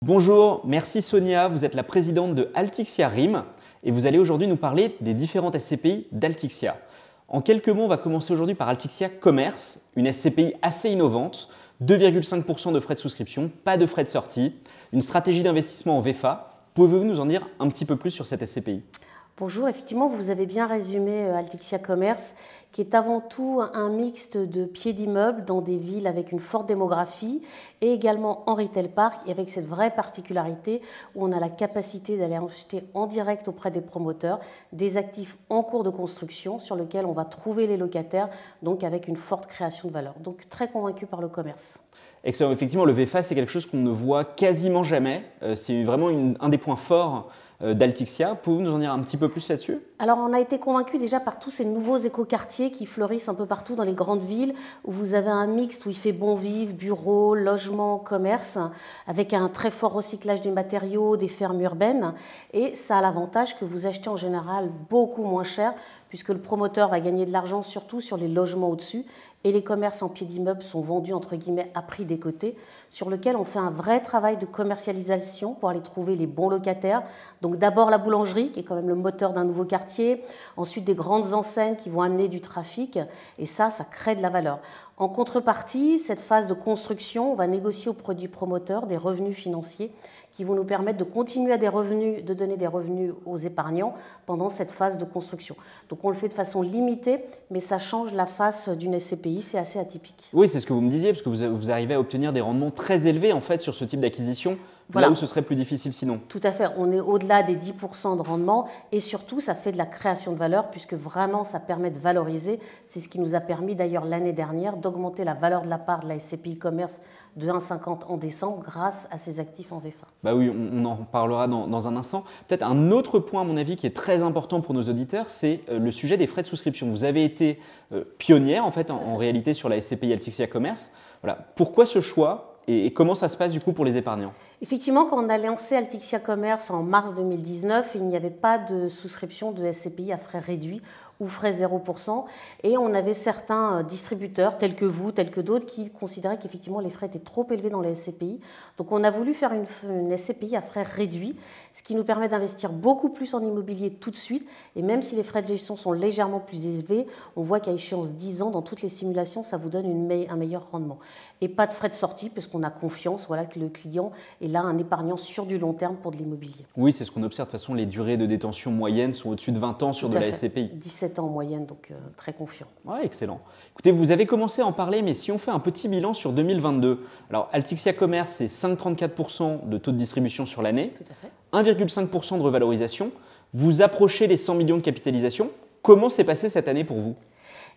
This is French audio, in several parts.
Bonjour, merci Sonia, vous êtes la présidente de Altixia RIM et vous allez aujourd'hui nous parler des différentes SCPI d'Altixia. En quelques mots, on va commencer aujourd'hui par Altixia Commerce, une SCPI assez innovante, 2,5% de frais de souscription, pas de frais de sortie, une stratégie d'investissement en VFA. Pouvez-vous nous en dire un petit peu plus sur cette SCPI ? Bonjour, effectivement, vous avez bien résumé Altixia Commerce, qui est avant tout un mixte de pieds d'immeubles dans des villes avec une forte démographie et également en retail park, et avec cette vraie particularité où on a la capacité d'aller acheter en direct auprès des promoteurs des actifs en cours de construction sur lesquels on va trouver les locataires, donc avec une forte création de valeur. Donc très convaincu par le commerce. Excellent. Effectivement, le VFA, c'est quelque chose qu'on ne voit quasiment jamais. C'est vraiment un des points forts d'Altixia. Pouvez-vous nous en dire un petit peu plus là-dessus ? Alors, on a été convaincus déjà par tous ces nouveaux écoquartiers qui fleurissent un peu partout dans les grandes villes, où vous avez un mixte où il fait bon vivre, bureaux, logements, commerce, avec un très fort recyclage des matériaux, des fermes urbaines. Et ça a l'avantage que vous achetez en général beaucoup moins cher, puisque le promoteur va gagner de l'argent surtout sur les logements au-dessus, et les commerces en pied d'immeuble sont vendus entre guillemets à prix décoté, sur lequel on fait un vrai travail de commercialisation pour aller trouver les bons locataires. Donc d'abord la boulangerie, qui est quand même le moteur d'un nouveau quartier, ensuite des grandes enseignes qui vont amener du trafic, et ça crée de la valeur. En contrepartie, cette phase de construction, on va négocier auprès du promoteur des revenus financiers qui vont nous permettre de continuer à de donner des revenus aux épargnants pendant cette phase de construction. Donc on le fait de façon limitée, mais ça change la face d'une SCPI, c'est assez atypique. Oui, c'est ce que vous me disiez, parce que vous arrivez à obtenir des rendements très élevés en fait sur ce type d'acquisition, voilà. Là où ce serait plus difficile sinon. Tout à fait, on est au-delà des 10% de rendement et surtout ça fait de la création de valeur puisque vraiment ça permet de valoriser. C'est ce qui nous a permis d'ailleurs l'année dernière d'augmenter la valeur de la part de la SCPI Commerce de 1,50 en décembre grâce à ces actifs en VFA. Bah oui, on en parlera dans un instant. Peut-être un autre point à mon avis qui est très important pour nos auditeurs, c'est le sujet des frais de souscription. Vous avez été pionnière en fait en réalité sur la SCPI Altixia Commerce. Voilà. Pourquoi ce choix et comment ça se passe du coup pour les épargnants ? Effectivement, quand on a lancé Altixia Commerce en mars 2019, il n'y avait pas de souscription de SCPI à frais réduits ou frais 0%. Et on avait certains distributeurs, tels que vous, tels que d'autres, qui considéraient qu'effectivement les frais étaient trop élevés dans les SCPI. Donc on a voulu faire une SCPI à frais réduits, ce qui nous permet d'investir beaucoup plus en immobilier tout de suite. Et même si les frais de gestion sont légèrement plus élevés, on voit qu'à échéance 10 ans, dans toutes les simulations, ça vous donne un meilleur rendement. Et pas de frais de sortie, puisqu'on a confiance que le client est là un épargnant sur du long terme pour de l'immobilier. Oui, c'est ce qu'on observe. De toute façon, les durées de détention moyennes sont au-dessus de 20 ans sur de la SCPI. 17 ans en moyenne, donc très confiant. Oui, excellent. Écoutez, vous avez commencé à en parler, mais si on fait un petit bilan sur 2022, alors Altixia Commerce, c'est 5,34% de taux de distribution sur l'année, 1,5% de revalorisation. Vous approchez les 100 millions de capitalisation. Comment s'est passée cette année pour vous ?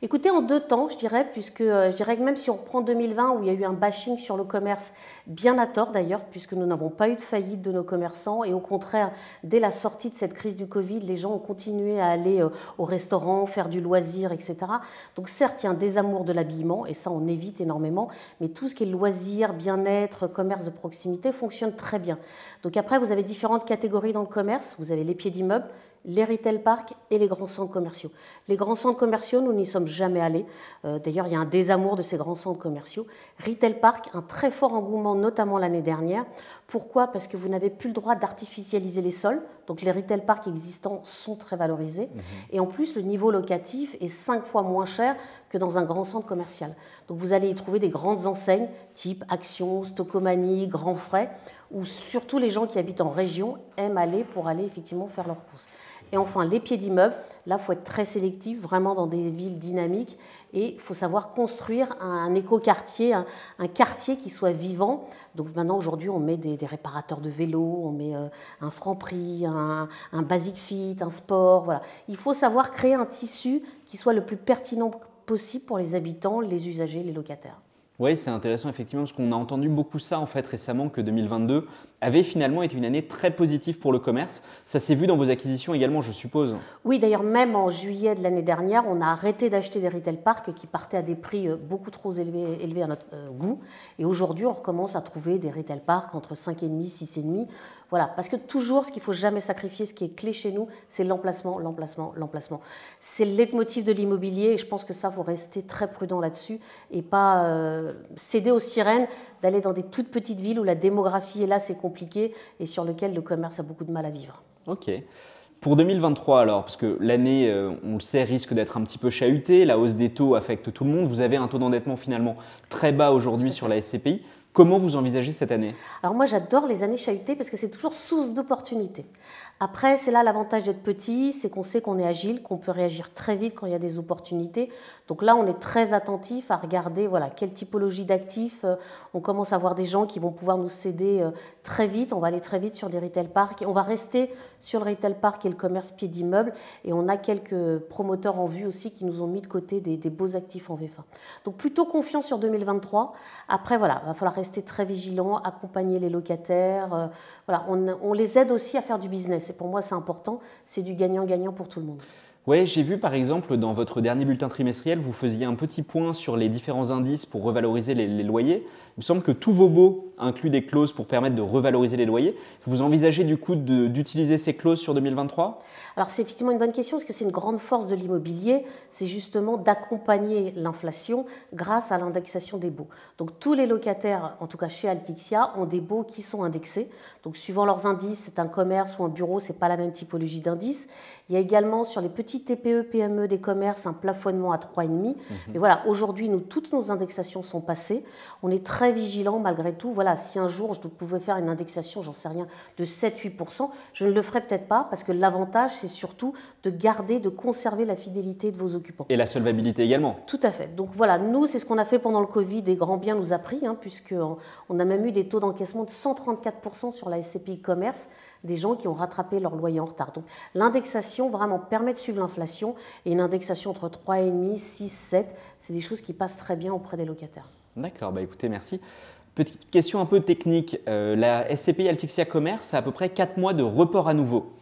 Écoutez, en deux temps, je dirais, puisque je dirais que même si on reprend 2020 où il y a eu un bashing sur le commerce, bien à tort d'ailleurs, puisque nous n'avons pas eu de faillite de nos commerçants et au contraire, dès la sortie de cette crise du Covid, les gens ont continué à aller au restaurant, faire du loisir, etc. Donc certes, il y a un désamour de l'habillement et ça on évite énormément, mais tout ce qui est loisir, bien-être, commerce de proximité fonctionne très bien. Donc après, vous avez différentes catégories dans le commerce, vous avez les pieds d'immeubles, les retail parks et les grands centres commerciaux. Les grands centres commerciaux, nous n'y sommes jamais allés. D'ailleurs, il y a un désamour de ces grands centres commerciaux. Retail park, un très fort engouement, notamment l'année dernière. Pourquoi ? Parce que vous n'avez plus le droit d'artificialiser les sols. Donc les retail parks existants sont très valorisés. Et en plus, le niveau locatif est 5 fois moins cher que dans un grand centre commercial. Donc vous allez y trouver des grandes enseignes, type Action, Stocomanie, Grand Frais, où surtout les gens qui habitent en région aiment aller pour aller effectivement faire leurs courses. Et enfin, les pieds d'immeubles, là, il faut être très sélectif, vraiment dans des villes dynamiques. Et il faut savoir construire un écoquartier, un quartier qui soit vivant. Donc maintenant, aujourd'hui, on met des réparateurs de vélos, on met un Franprix, un Basic Fit, un sport. Voilà. Il faut savoir créer un tissu qui soit le plus pertinent possible pour les habitants, les usagers, les locataires. Oui, c'est intéressant effectivement parce qu'on a entendu beaucoup ça en fait récemment que 2022 avait finalement été une année très positive pour le commerce. Ça s'est vu dans vos acquisitions également, je suppose. Oui, d'ailleurs même en juillet de l'année dernière, on a arrêté d'acheter des retail parks qui partaient à des prix beaucoup trop élevés à notre goût. Et aujourd'hui, on recommence à trouver des retail parks entre 5,5 et 6,5 Voilà, parce que toujours, ce qu'il ne faut jamais sacrifier, ce qui est clé chez nous, c'est l'emplacement, l'emplacement, l'emplacement. C'est le leitmotiv de l'immobilier et je pense que ça, il faut rester très prudent là-dessus et pas céder aux sirènes d'aller dans des toutes petites villes où la démographie est là, c'est compliqué et sur lequel le commerce a beaucoup de mal à vivre. Ok. Pour 2023 alors, parce que l'année, on le sait, risque d'être un petit peu chahutée, la hausse des taux affecte tout le monde, vous avez un taux d'endettement finalement très bas aujourd'hui sur la SCPI. Comment vous envisagez cette année? Alors moi j'adore les années chahutées parce que c'est toujours source d'opportunités. Après c'est là l'avantage d'être petit, c'est qu'on sait qu'on est agile, qu'on peut réagir très vite quand il y a des opportunités. Donc là on est très attentif à regarder voilà, quelle typologie d'actifs. On commence à voir des gens qui vont pouvoir nous céder très vite, on va aller très vite sur des retail parks. On va rester sur le retail park et le commerce pied d'immeuble et on a quelques promoteurs en vue aussi qui nous ont mis de côté des beaux actifs en VFA. Donc plutôt confiant sur 2023. Après voilà, il va falloir rester très vigilant, accompagner les locataires. Voilà, on les aide aussi à faire du business. Et pour moi, c'est important. C'est du gagnant-gagnant pour tout le monde. Oui, j'ai vu par exemple dans votre dernier bulletin trimestriel, vous faisiez un petit point sur les différents indices pour revaloriser les loyers. Il me semble que tous vos baux incluent des clauses pour permettre de revaloriser les loyers. Vous envisagez du coup d'utiliser ces clauses sur 2023? Alors c'est effectivement une bonne question parce que c'est une grande force de l'immobilier, c'est justement d'accompagner l'inflation grâce à l'indexation des baux. Donc tous les locataires, en tout cas chez Altixia, ont des baux qui sont indexés. Donc suivant leurs indices, c'est un commerce ou un bureau, c'est pas la même typologie d'indice. Il y a également sur les petits TPE, PME des commerces un plafonnement à 3,5. Et voilà, aujourd'hui, toutes nos indexations sont passées. On est très vigilants malgré tout. Voilà, si un jour je pouvais faire une indexation, j'en sais rien, de 7-8%, je ne le ferais peut-être pas parce que l'avantage, c'est surtout de garder, de conserver la fidélité de vos occupants. Et la solvabilité également. Tout à fait. Donc voilà, nous, c'est ce qu'on a fait pendant le Covid et grand bien nous a pris, puisqu'on a même eu des taux d'encaissement de 134% sur la SCPI commerce, des gens qui ont rattrapé leur loyer en retard. Donc l'indexation vraiment permet de suivre l'inflation et une indexation entre 3,5, 6, 7, c'est des choses qui passent très bien auprès des locataires. D'accord, bah écoutez, merci. Petite question un peu technique. La SCPI Altixia Commerce a à peu près 4 mois de report à nouveau.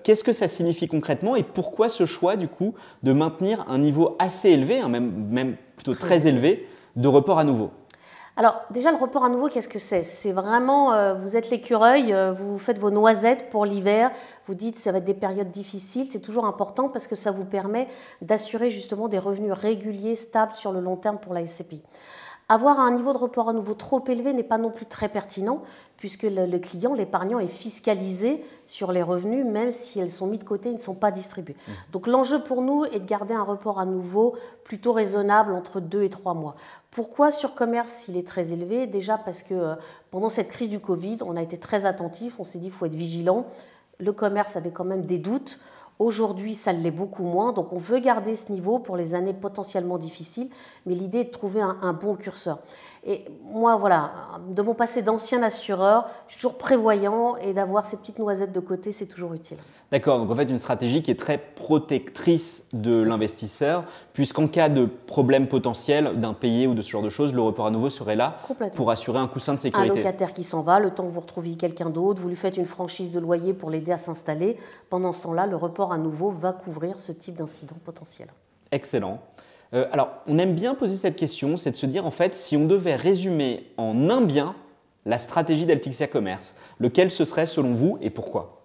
Qu'est-ce que ça signifie concrètement et pourquoi ce choix du coup de maintenir un niveau assez élevé, hein, même plutôt très élevé, de report à nouveau? Alors déjà le report à nouveau, qu'est-ce que c'est? C'est vraiment, vous êtes l'écureuil, vous faites vos noisettes pour l'hiver, vous dites ça va être des périodes difficiles, c'est toujours important parce que ça vous permet d'assurer justement des revenus réguliers, stables sur le long terme pour la SCPI. Avoir un niveau de report à nouveau trop élevé n'est pas non plus très pertinent puisque le client, l'épargnant est fiscalisé sur les revenus même si elles sont mises de côté, ils ne sont pas distribués. Donc l'enjeu pour nous est de garder un report à nouveau plutôt raisonnable entre 2 et 3 mois. Pourquoi sur commerce il est très élevé? Déjà parce que pendant cette crise du Covid, on a été très attentif, on s'est dit qu'il faut être vigilant. Le commerce avait quand même des doutes. Aujourd'hui, ça l'est beaucoup moins, donc on veut garder ce niveau pour les années potentiellement difficiles, mais l'idée est de trouver un bon curseur. Et moi, voilà, de mon passé d'ancien assureur, je suis toujours prévoyant et d'avoir ces petites noisettes de côté, c'est toujours utile. D'accord, donc en fait une stratégie qui est très protectrice de l'investisseur, puisqu'en cas de problème potentiel d'impayé ou de ce genre de choses, le report à nouveau serait là pour assurer un coussin de sécurité. Un locataire qui s'en va, le temps que vous retrouviez quelqu'un d'autre, vous lui faites une franchise de loyer pour l'aider à s'installer. Pendant ce temps-là, le report à nouveau va couvrir ce type d'incident potentiel. Excellent. Alors, on aime bien poser cette question, c'est de se dire en fait, si on devait résumer en un bien la stratégie d'Altixia Commerce, lequel ce serait selon vous et pourquoi?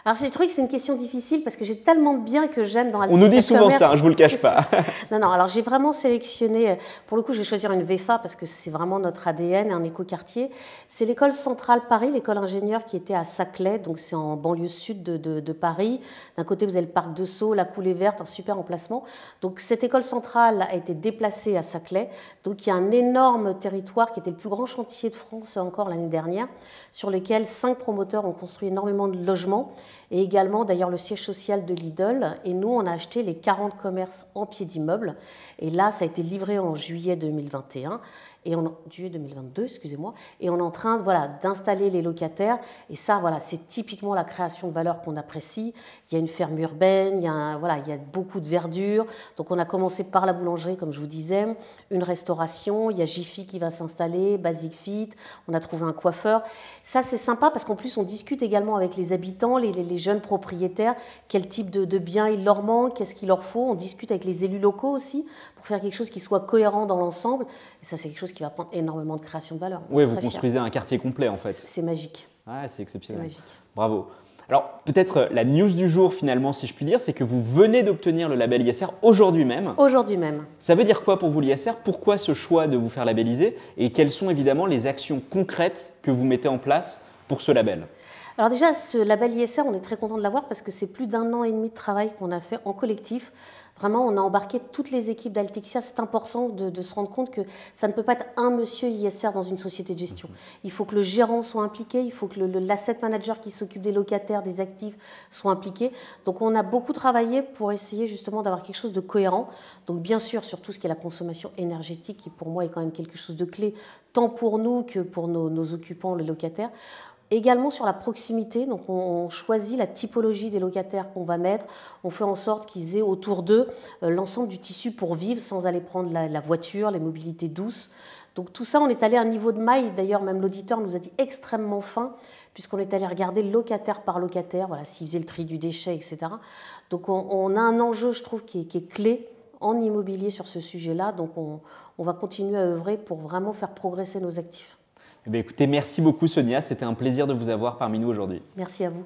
Alors, je trouve que c'est une question difficile parce que j'ai tellement de biens que j'aime dans On Altixia nous dit souvent Commerce. ça, hein, je ne vous le cache pas. Non, alors j'ai vraiment sélectionné, pour le coup, je vais choisir une VFA parce que c'est vraiment notre ADN, un écoquartier. C'est l'école centrale Paris, l'école ingénieure qui était à Saclay, donc c'est en banlieue sud de Paris. D'un côté, vous avez le parc de Sceaux, la coulée verte, un super emplacement. Donc cette école centrale a été déplacée à Saclay. Donc il y a un énorme territoire qui était le plus grand chantier de France encore l'année dernière, sur lequel 5 promoteurs ont construit énormément de logements. Et également d'ailleurs le siège social de Lidl. Et nous, on a acheté les 40 commerces en pied d'immeuble. Et là, ça a été livré en juillet 2021. Juillet 2022, excusez-moi, et on est en train d'installer les locataires. Et ça, voilà, c'est typiquement la création de valeur qu'on apprécie. Il y a une ferme urbaine, il y a beaucoup de verdure. Donc on a commencé par la boulangerie, comme je vous disais, une restauration, il y a Jiffy qui va s'installer, Basic Fit, on a trouvé un coiffeur. Ça, c'est sympa parce qu'en plus, on discute également avec les habitants, les jeunes propriétaires, quel type de biens il leur manque, qu'est-ce qu'il leur faut. On discute avec les élus locaux aussi pour faire quelque chose qui soit cohérent dans l'ensemble. Et ça, c'est quelque chose qui va prendre énormément de création de valeur. Oui, vous construisez un quartier complet en fait. C'est magique. Ah, c'est C'est exceptionnel. magique. Bravo. Alors, peut-être la news du jour, finalement, si je puis dire, c'est que vous venez d'obtenir le label ISR aujourd'hui même. Aujourd'hui même. Ça veut dire quoi pour vous l'ISR? Pourquoi ce choix de vous faire labelliser? Et quelles sont évidemment les actions concrètes que vous mettez en place pour ce label? Alors déjà, ce label ISR, on est très content de l'avoir parce que c'est plus d'1 an et demi de travail qu'on a fait en collectif. Vraiment, on a embarqué toutes les équipes d'Altixia. C'est important de se rendre compte que ça ne peut pas être un monsieur ISR dans une société de gestion. Il faut que le gérant soit impliqué, il faut que l'asset manager qui s'occupe des locataires, des actifs soit impliqué. Donc on a beaucoup travaillé pour essayer justement d'avoir quelque chose de cohérent. Donc bien sûr, sur tout ce qui est la consommation énergétique, qui pour moi est quand même quelque chose de clé, tant pour nous que pour nos occupants, les locataires. Également sur la proximité, donc on choisit la typologie des locataires qu'on va mettre, on fait en sorte qu'ils aient autour d'eux l'ensemble du tissu pour vivre sans aller prendre la voiture, les mobilités douces. Donc tout ça, on est allé à un niveau de maille, d'ailleurs même l'auditeur nous a dit extrêmement fin, puisqu'on est allé regarder locataire par locataire, voilà, s'ils faisaient le tri du déchet, etc. Donc on a un enjeu, je trouve, qui est clé en immobilier sur ce sujet-là, donc on va continuer à œuvrer pour vraiment faire progresser nos actifs. Eh bien, écoutez, merci beaucoup Sonia, c'était un plaisir de vous avoir parmi nous aujourd'hui. Merci à vous.